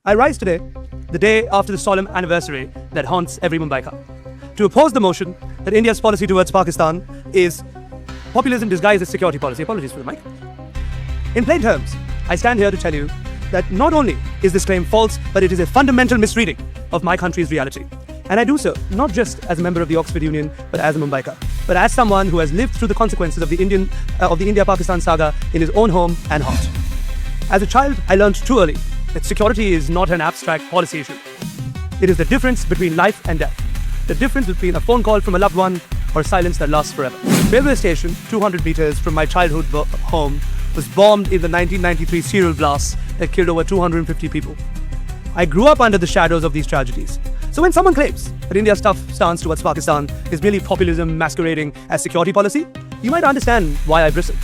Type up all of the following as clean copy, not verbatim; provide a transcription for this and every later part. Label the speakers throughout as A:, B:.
A: I rise today, the day after the solemn anniversary that haunts every Mumbaiker, to oppose the motion that India's policy towards Pakistan is populism disguised as security policy. Apologies for the mic. In plain terms, I stand here to tell you that not only is this claim false, but it is a fundamental misreading of my country's reality. And I do so not just as a member of the Oxford Union, but as a Mumbaiker, but as someone who has lived through the consequences of the India-Pakistan saga in his own home and heart. As a child, I learned too early that security is not an abstract policy issue. It is the difference between life and death. The difference between a phone call from a loved one or silence that lasts forever. Railway station, 200 meters from my childhood home, was bombed in the 1993 serial blast that killed over 250 people. I grew up under the shadows of these tragedies. So when someone claims that India's tough stance towards Pakistan is merely populism masquerading as security policy, you might understand why I bristle.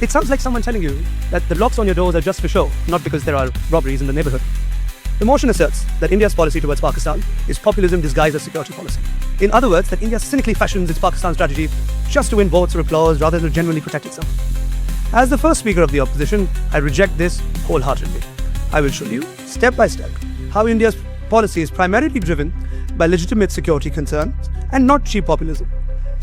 A: It sounds like someone telling you that the locks on your doors are just for show, not because there are robberies in the neighborhood. The motion asserts that India's policy towards Pakistan is populism disguised as security policy. In other words, that India cynically fashions its Pakistan strategy just to win votes or applause rather than to genuinely protect itself. As the first speaker of the opposition, I reject this wholeheartedly. I will show you, step by step, how India's policy is primarily driven by legitimate security concerns and not cheap populism.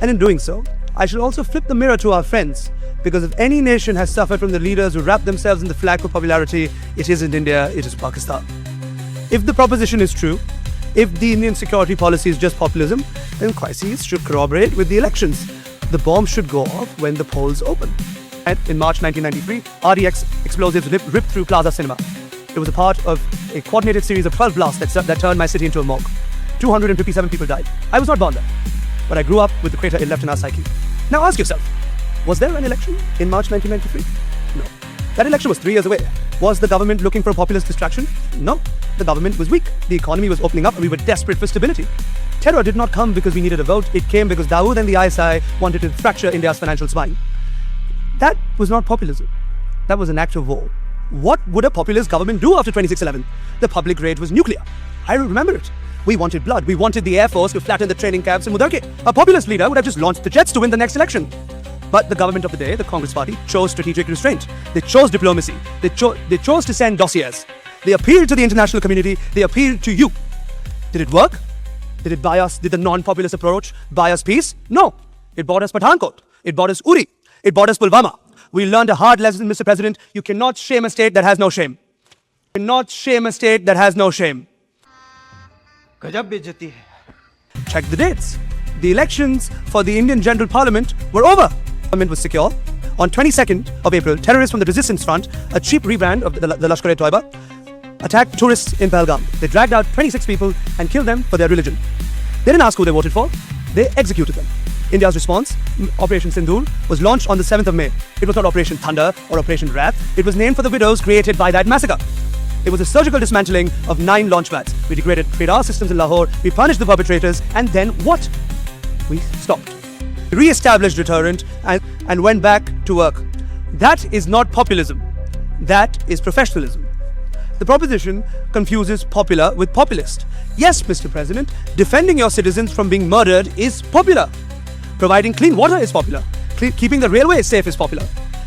A: And in doing so, I shall also flip the mirror to our friends, because if any nation has suffered from the leaders who wrap themselves in the flag for popularity, it isn't India, it is Pakistan. If the proposition is true, if the Indian security policy is just populism, then crises should corroborate with the elections. The bomb should go off when the polls open. And in March 1993, REX explosives ripped through Plaza Cinema. It was a part of a coordinated series of 12 blasts that turned my city into a morgue. 257 people died. I was not born there, but I grew up with the crater it left in our psyche. Now ask yourself, was there an election in March 1993? No. That election was 3 years away. Was the government looking for a populist distraction? No. The government was weak. The economy was opening up and we were desperate for stability. Terror did not come because we needed a vote. It came because Dawood and the ISI wanted to fracture India's financial spine. That was not populism. That was an act of war. What would a populist government do after 2611? The public rage was nuclear. I remember it. We wanted blood. We wanted the Air Force to flatten the training camps in Mudarke. A populist leader would have just launched the jets to win the next election. But the government of the day, the Congress party, chose strategic restraint. They chose diplomacy. They chose to send dossiers. They appealed to the international community. They appealed to you. Did it work? Did it buy us? Did the non-populist approach buy us peace? No. It bought us Pathankot. It bought us Uri. It bought us Pulwama. We learned a hard lesson, Mr. President. You cannot shame a state that has no shame. You cannot shame a state that has no shame. Check the dates. The elections for the Indian General Parliament were over. Parliament was secure. On 22nd of April, terrorists from the Resistance Front, a cheap rebrand of the Lashkar-e-Toiba, attacked tourists in Pahalgam. They dragged out 26 people and killed them for their religion. They didn't ask who they voted for. They executed them. India's response, Operation Sindoor, was launched on the 7th of May. It was not Operation Thunder or Operation Wrath. It was named for the widows created by that massacre. It was a surgical dismantling of 9 launch pads. We degraded radar systems in Lahore. We punished the perpetrators. And then what? We stopped. Re-established deterrent and went back to work. That is not populism. That is professionalism. The proposition confuses popular with populist. Yes, Mr. President, defending your citizens from being murdered is popular. Providing clean water is popular. Keeping the railways safe is popular.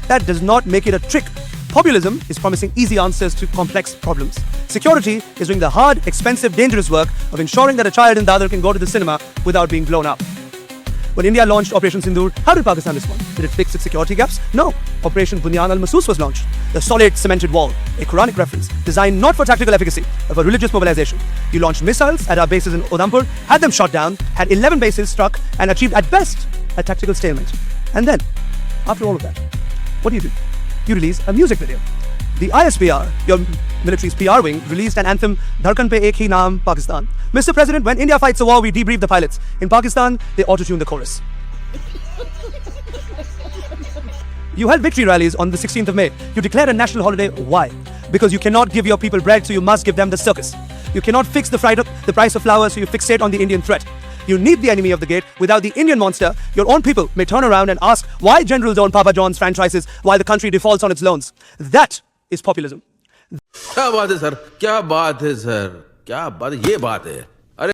A: That does not make it a trick. Populism is promising easy answers to complex problems. Security is doing the hard, expensive, dangerous work of ensuring that a child in Dadar can go to the cinema without being blown up. When India launched Operation Sindoor, how did Pakistan respond? Did it fix its security gaps? No. Operation Bunyan al-Masoos was launched. The solid cemented wall, a Quranic reference, designed not for tactical efficacy, but for religious mobilization. You launched missiles at our bases in Udhampur, had them shot down, had 11 bases struck, and achieved at best a tactical stalemate. And then, after all of that, what do? You release a music video. The ISPR, your military's PR wing, released an anthem, Dharkan Pe Ek Hi Naam, Pakistan. Mr. President, when India fights a war, we debrief the pilots. In Pakistan, they auto-tune the chorus. You held victory rallies on the 16th of May. You declared a national holiday. Why? Because you cannot give your people bread, so you must give them the circus. You cannot fix the price of flowers, so you fixate on the Indian threat. You need the enemy of the gate. Without the Indian monster, your own people may turn around and ask why generals own Papa John's franchises while the country defaults on its loans. That is populism.
B: क्या बात है sir, क्या बात है sir, क्या बात, ये बात है.